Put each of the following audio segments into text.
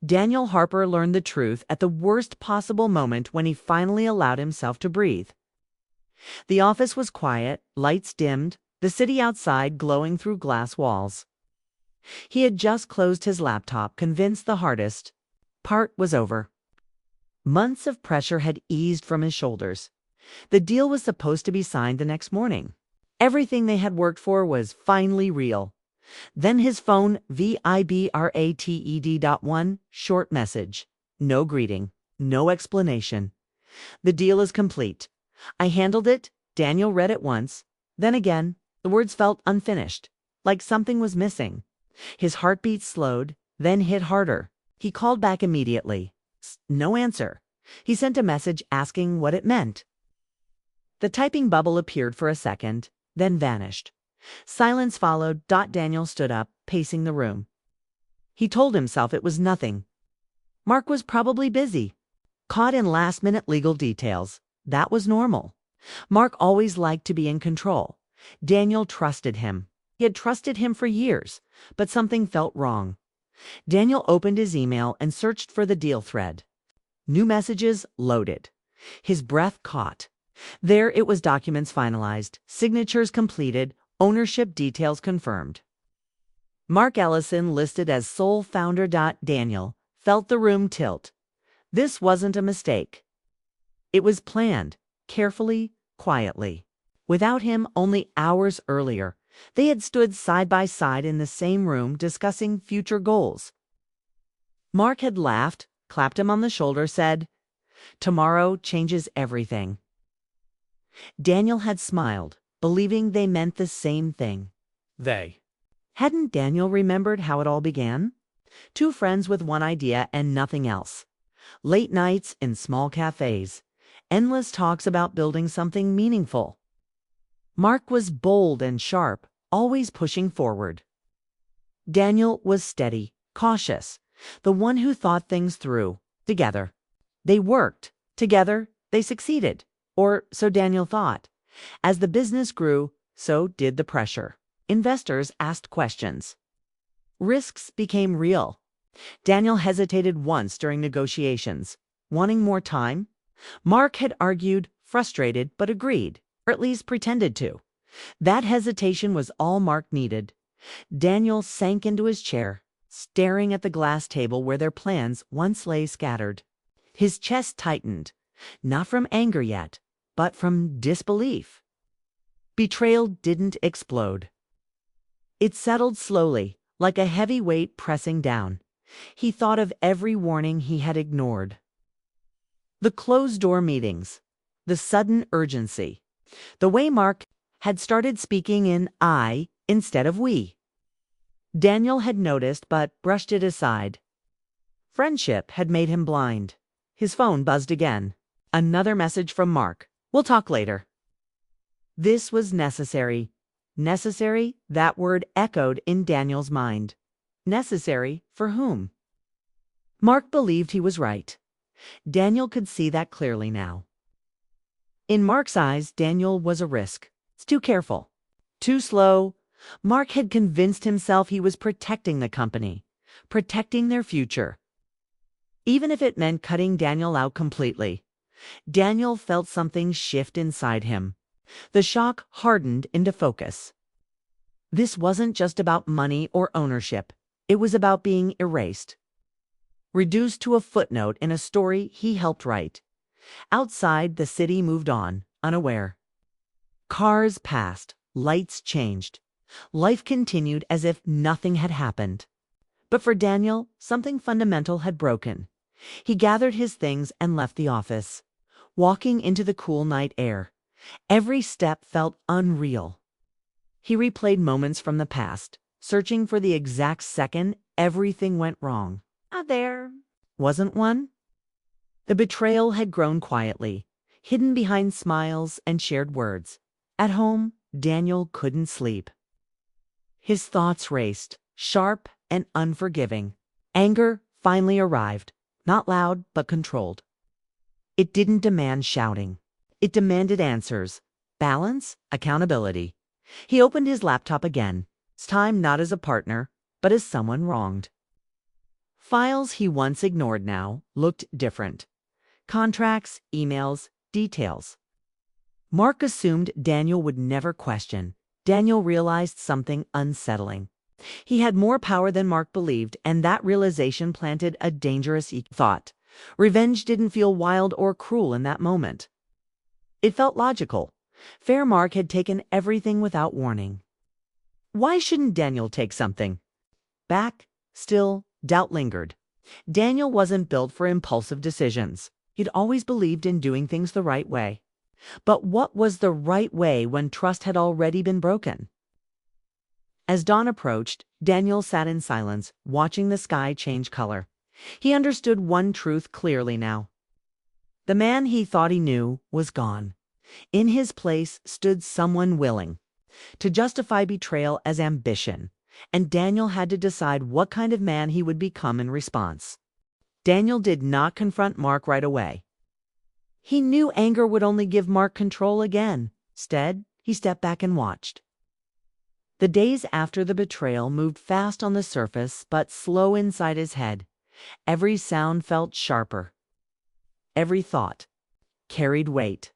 Daniel Harper learned the truth at the worst possible moment when he finally allowed himself to breathe. The office was quiet, lights dimmed, the city outside glowing through glass walls. He had just closed his laptop, convinced the hardest part was over. Months of pressure had eased from his shoulders. The deal was supposed to be signed the next morning. Everything they had worked for was finally real. Then his phone vibrated.1 short message. No greeting, no explanation. The deal is complete. I handled it. Daniel read it once. Then again, the words felt unfinished, like something was missing. His heartbeat slowed, then hit harder. He called back immediately. No answer. He sent a message asking what it meant. The typing bubble appeared for a second, then vanished. Silence followed. Daniel stood up, pacing the room. He told himself it was nothing. Mark was probably busy, caught in last-minute legal details. That was normal. Mark always liked to be in control. Daniel trusted him. He had trusted him for years, but something felt wrong. Daniel opened his email and searched for the deal thread. New messages loaded. His breath caught. There it was: documents finalized, signatures completed, ownership details confirmed. Mark Ellison listed as sole founder. Daniel felt the room tilt. This wasn't a mistake. It was planned, carefully, quietly. Without him, only hours earlier, they had stood side by side in the same room discussing future goals. Mark had laughed, clapped him on the shoulder, said, "Tomorrow changes everything." Daniel had smiled, believing they meant the same thing. Hadn't Daniel remembered how it all began? Two friends with one idea and nothing else. Late nights in small cafes. Endless talks about building something meaningful. Mark was bold and sharp, always pushing forward. Daniel was steady, cautious, the one who thought things through. Together. They worked. Together, they succeeded. Or so Daniel thought. As the business grew, so did the pressure. Investors asked questions. Risks became real. Daniel hesitated once during negotiations, wanting more time. Mark had argued, frustrated, but agreed, or at least pretended to. That hesitation was all Mark needed. Daniel sank into his chair, staring at the glass table where their plans once lay scattered. His chest tightened, not from anger yet, but from disbelief. Betrayal didn't explode. It settled slowly, like a heavy weight pressing down. He thought of every warning he had ignored. The closed-door meetings, the sudden urgency, the way Mark had started speaking in I instead of we. Daniel had noticed but brushed it aside. Friendship had made him blind. His phone buzzed again. Another message from Mark. "We'll talk later." This was necessary. Necessary, that word echoed in Daniel's mind. Necessary for whom? Mark believed he was right. Daniel could see that clearly now. In Mark's eyes, Daniel was a risk. It's too careful. Too slow. Mark had convinced himself he was protecting the company, protecting their future. Even if it meant cutting Daniel out completely. Daniel felt something shift inside him. The shock hardened into focus. This wasn't just about money or ownership. It was about being erased. Reduced to a footnote in a story he helped write. Outside, the city moved on, unaware. Cars passed, lights changed. Life continued as if nothing had happened. But for Daniel, something fundamental had broken. He gathered his things and left the office, walking into the cool night air. Every step felt unreal. He replayed moments from the past, searching for the exact second everything went wrong. There wasn't one. The betrayal had grown quietly, hidden behind smiles and shared words. At home, Daniel couldn't sleep. His thoughts raced, sharp and unforgiving. Anger finally arrived, not loud but controlled. It didn't demand shouting. It demanded answers, balance, accountability. He opened his laptop again, this time not as a partner, but as someone wronged. Files he once ignored now looked different. Contracts, emails, details. Mark assumed Daniel would never question. Daniel realized something unsettling. He had more power than Mark believed, and that realization planted a dangerous thought. Revenge didn't feel wild or cruel in that moment. It felt logical. Fair Mark had taken everything without warning. Why shouldn't Daniel take something back? Still, doubt lingered. Daniel wasn't built for impulsive decisions. He'd always believed in doing things the right way. But what was the right way when trust had already been broken? As dawn approached, Daniel sat in silence, watching the sky change color. He understood one truth clearly now. The man he thought he knew was gone. In his place stood someone willing to justify betrayal as ambition, and Daniel had to decide what kind of man he would become in response. Daniel did not confront Mark right away. He knew anger would only give Mark control again. Instead, he stepped back and watched. The days after the betrayal moved fast on the surface, but slow inside his head. Every sound felt sharper. Every thought carried weight.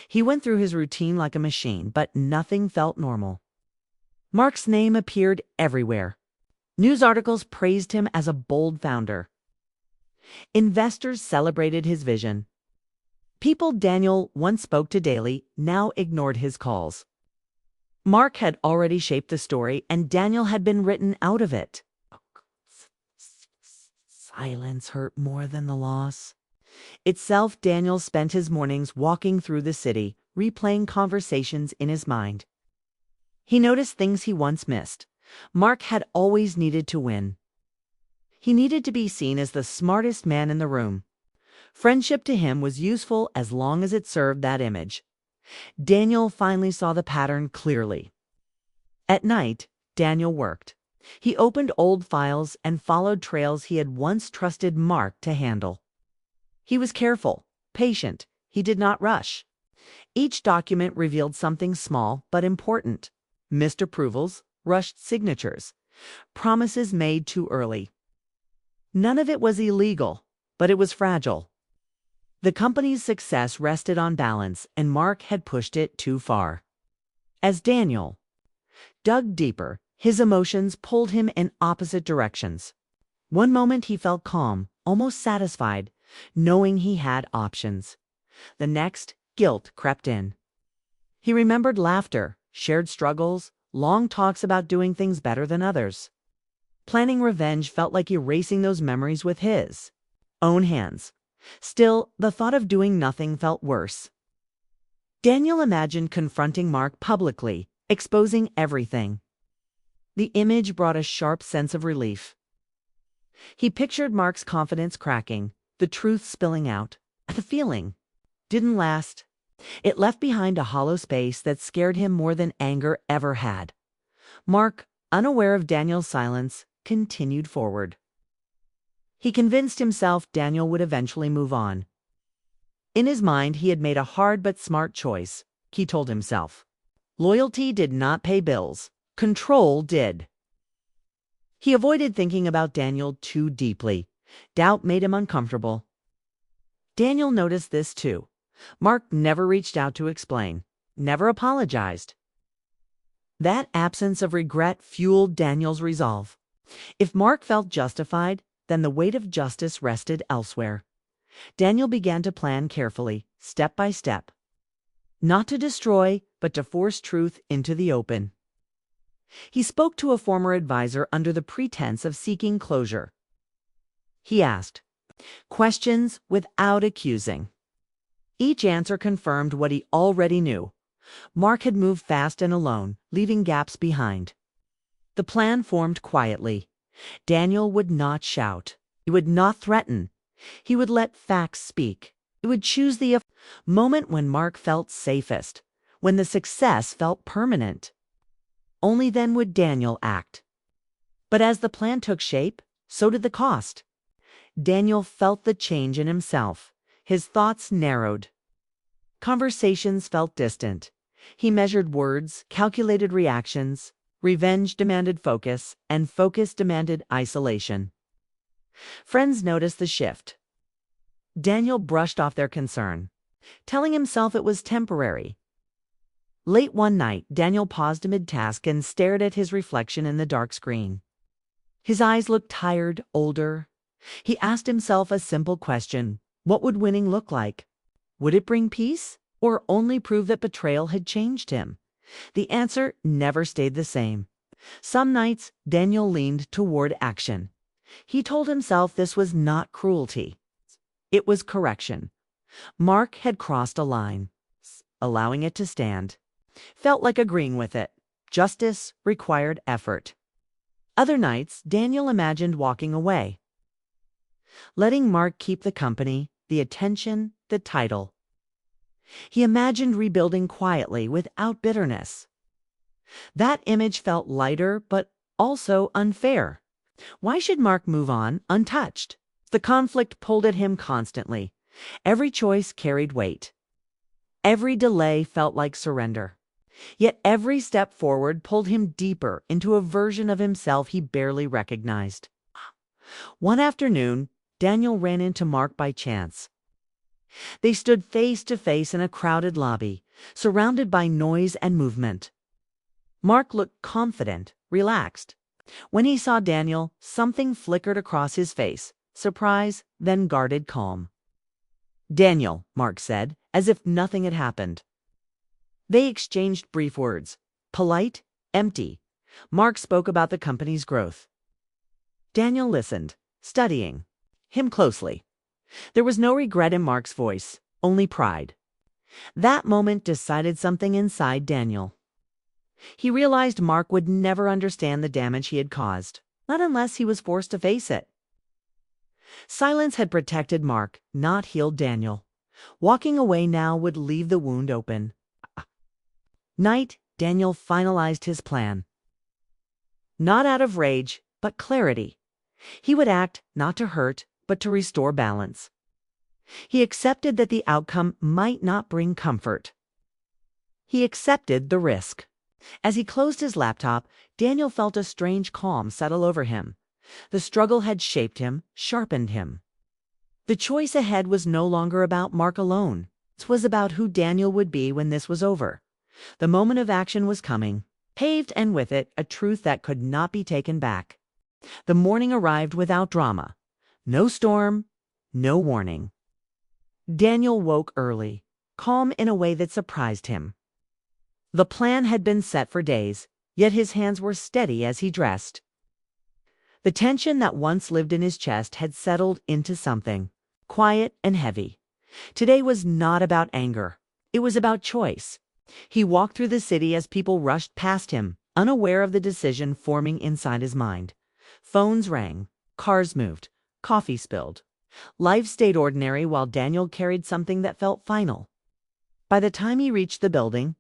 He went through his routine like a machine, but nothing felt normal. Mark's name appeared everywhere. News articles praised him as a bold founder. Investors celebrated his vision. People Daniel once spoke to daily now ignored his calls. Mark had already shaped the story, and Daniel had been written out of it. Silence hurt more than the loss. Itself, Daniel spent his mornings walking through the city, replaying conversations in his mind. He noticed things he once missed. Mark had always needed to win. He needed to be seen as the smartest man in the room. Friendship to him was useful as long as it served that image. Daniel finally saw the pattern clearly. At night, Daniel worked. He opened old files and followed trails he had once trusted Mark to handle. He was careful, patient. He did not rush. Each document revealed something small but important. Missed approvals, rushed signatures, promises made too early. None of it was illegal, but it was fragile. The company's success rested on balance, and Mark had pushed it too far. As Daniel dug deeper, his emotions pulled him in opposite directions. One moment he felt calm, almost satisfied, knowing he had options. The next, guilt crept in. He remembered laughter, shared struggles, long talks about doing things better than others. Planning revenge felt like erasing those memories with his own hands. Still, the thought of doing nothing felt worse. Daniel imagined confronting Mark publicly, exposing everything. The image brought a sharp sense of relief. He pictured Mark's confidence cracking, the truth spilling out. The feeling didn't last. It left behind a hollow space that scared him more than anger ever had. Mark, unaware of Daniel's silence, continued forward. He convinced himself Daniel would eventually move on. In his mind, he had made a hard but smart choice, he told himself. Loyalty did not pay bills. Control did. He avoided thinking about Daniel too deeply. Doubt made him uncomfortable. Daniel noticed this too. Mark never reached out to explain, never apologized. That absence of regret fueled Daniel's resolve. If Mark felt justified, then the weight of justice rested elsewhere. Daniel began to plan carefully, step by step. Not to destroy, but to force truth into the open. He spoke to a former advisor under the pretense of seeking closure. He asked questions without accusing. Each answer confirmed what he already knew. Mark had moved fast and alone, leaving gaps behind. The plan formed quietly. Daniel would not shout. He would not threaten. He would let facts speak. He would choose the moment when Mark felt safest, when the success felt permanent. Only then would Daniel act. But as the plan took shape, so did the cost. Daniel felt the change in himself. His thoughts narrowed. Conversations felt distant. He measured words, calculated reactions. Revenge demanded focus, and focus demanded isolation. Friends noticed the shift. Daniel brushed off their concern, telling himself it was temporary. Late one night, Daniel paused mid-task and stared at his reflection in the dark screen. His eyes looked tired, older. He asked himself a simple question: what would winning look like? Would it bring peace, or only prove that betrayal had changed him? The answer never stayed the same. Some nights, Daniel leaned toward action. He told himself this was not cruelty. It was correction. Mark had crossed a line. Allowing it to stand felt like agreeing with it. Justice required effort. Other nights, Daniel imagined walking away, letting Mark keep the company, the attention, the title. He imagined rebuilding quietly without bitterness. That image felt lighter, but also unfair. Why should Mark move on untouched? The conflict pulled at him constantly. Every choice carried weight. Every delay felt like surrender. Yet every step forward pulled him deeper into a version of himself he barely recognized. One afternoon, Daniel ran into Mark by chance. They stood face to face in a crowded lobby, surrounded by noise and movement. Mark looked confident, relaxed. When he saw Daniel, something flickered across his face: surprise, then guarded calm. "Daniel," Mark said, as if nothing had happened. They exchanged brief words, polite, empty. Mark spoke about the company's growth. Daniel listened, studying him closely. There was no regret in Mark's voice, only pride. That moment decided something inside Daniel. He realized Mark would never understand the damage he had caused, not unless he was forced to face it. Silence had protected Mark, not healed Daniel. Walking away now would leave the wound open. Night, Daniel finalized his plan. Not out of rage, but clarity. He would act not to hurt, but to restore balance. He accepted that the outcome might not bring comfort. He accepted the risk. As he closed his laptop, Daniel felt a strange calm settle over him. The struggle had shaped him, sharpened him. The choice ahead was no longer about Mark alone. It was about who Daniel would be when this was over. The moment of action was coming, paved, and with it a truth that could not be taken back. The morning arrived without drama. No storm, no warning. Daniel woke early, calm in a way that surprised him. The plan had been set for days, yet his hands were steady as he dressed. The tension that once lived in his chest had settled into something quiet and heavy. Today was not about anger. It was about choice. He walked through the city as people rushed past him, unaware of the decision forming inside his mind. Phones rang, cars moved, coffee spilled. Life stayed ordinary while Daniel carried something that felt final. By the time he reached the building,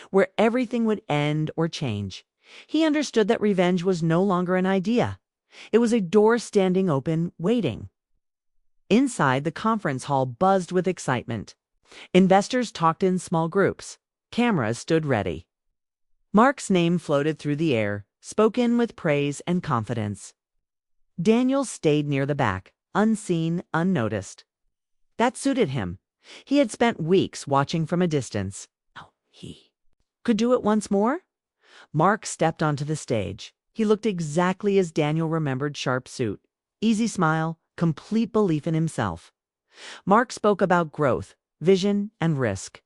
where everything would end or change, he understood that revenge was no longer an idea. It was a door standing open, waiting. Inside, the conference hall buzzed with excitement. Investors talked in small groups. Cameras stood ready. Mark's name floated through the air, spoken with praise and confidence. Daniel stayed near the back, unseen, unnoticed. That suited him. He had spent weeks watching from a distance. He could do it once more? Mark stepped onto the stage. He looked exactly as Daniel remembered: sharp suit, easy smile, complete belief in himself. Mark spoke about growth, vision, and risk.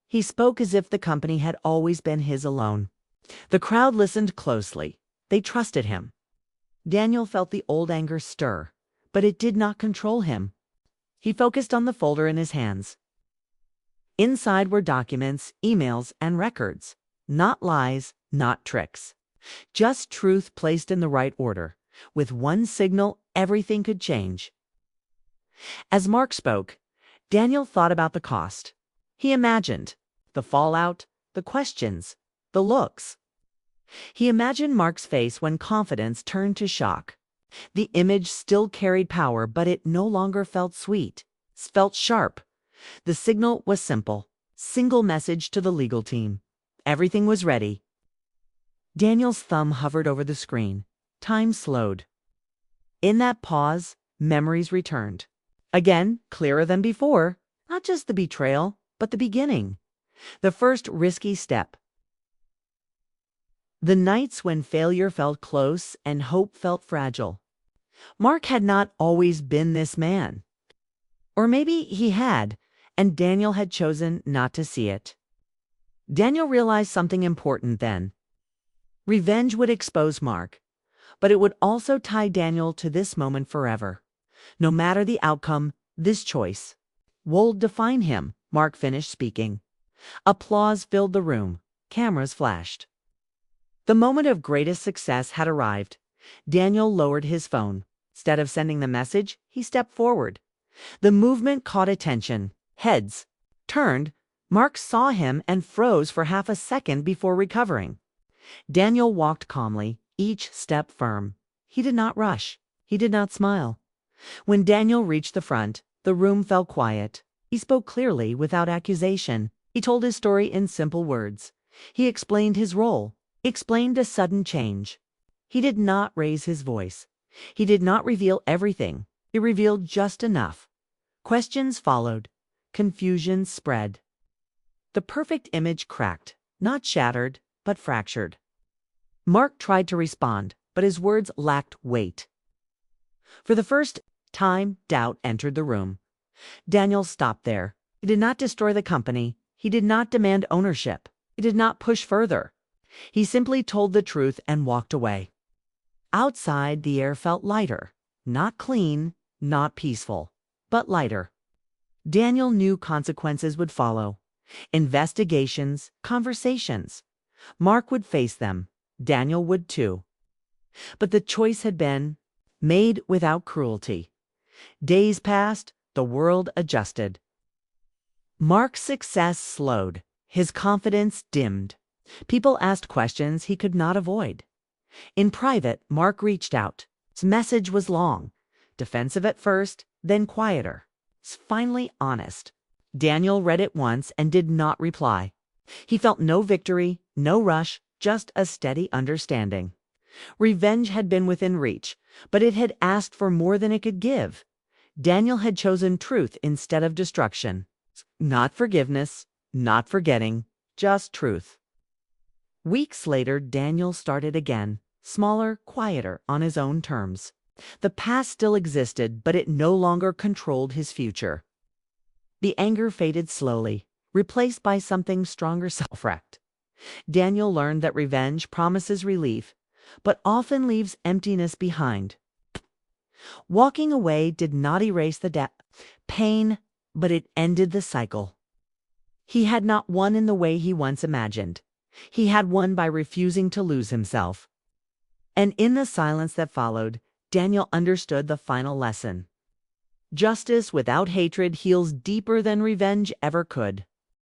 He spoke as if the company had always been his alone. The crowd listened closely. They trusted him. Daniel felt the old anger stir, but it did not control him. He focused on the folder in his hands. Inside were documents, emails, and records. Not lies, not tricks. Just truth placed in the right order. With one signal, everything could change. As Mark spoke, Daniel thought about the cost. He imagined the fallout, the questions, the looks. He imagined Mark's face when confidence turned to shock. The image still carried power, but it no longer felt sweet. It felt sharp. The signal was simple. Single message to the legal team. Everything was ready. Daniel's thumb hovered over the screen. Time slowed. In that pause, memories returned. Again, clearer than before, not just the betrayal, but the beginning. The first risky step. The nights when failure felt close and hope felt fragile. Mark had not always been this man. Or maybe he had, and Daniel had chosen not to see it. Daniel realized something important then. Revenge would expose Mark, but it would also tie Daniel to this moment forever. No matter the outcome, this choice would define him. Mark finished speaking. Applause filled the room. Cameras flashed. The moment of greatest success had arrived. Daniel lowered his phone. Instead of sending the message, he stepped forward. The movement caught attention. Heads turned. Mark saw him and froze for half a second before recovering. Daniel walked calmly, each step firm. He did not rush. He did not smile. When Daniel reached the front, the room fell quiet. He spoke clearly, without accusation. He told his story in simple words. He explained his role. He explained a sudden change. He did not raise his voice. He did not reveal everything. He revealed just enough. Questions followed. Confusion spread. The perfect image cracked, not shattered, but fractured. Mark tried to respond, but his words lacked weight. For the first time, doubt entered the room. Daniel stopped there. He did not destroy the company. He did not demand ownership. He did not push further. He simply told the truth and walked away. Outside, the air felt lighter. Not clean, not peaceful, but lighter. Daniel knew consequences would follow. Investigations, conversations. Mark would face them. Daniel would too. But the choice had been made without cruelty. Days passed, the world adjusted. Mark's success slowed. His confidence dimmed. People asked questions he could not avoid. In private, Mark reached out. His message was long, defensive at first, then quieter. Finally honest. Daniel read it once and did not reply. He felt no victory, no rush, just a steady understanding. Revenge had been within reach, but it had asked for more than it could give. Daniel had chosen truth instead of destruction. Not forgiveness, not forgetting, just truth. Weeks later, Daniel started again, smaller, quieter, on his own terms. The past still existed, but it no longer controlled his future. The anger faded slowly, replaced by something stronger, self-respect. Daniel learned that revenge promises relief, but often leaves emptiness behind. Walking away did not erase the pain, but it ended the cycle. He had not won in the way he once imagined. He had won by refusing to lose himself. And in the silence that followed, Daniel understood the final lesson. Justice without hatred heals deeper than revenge ever could.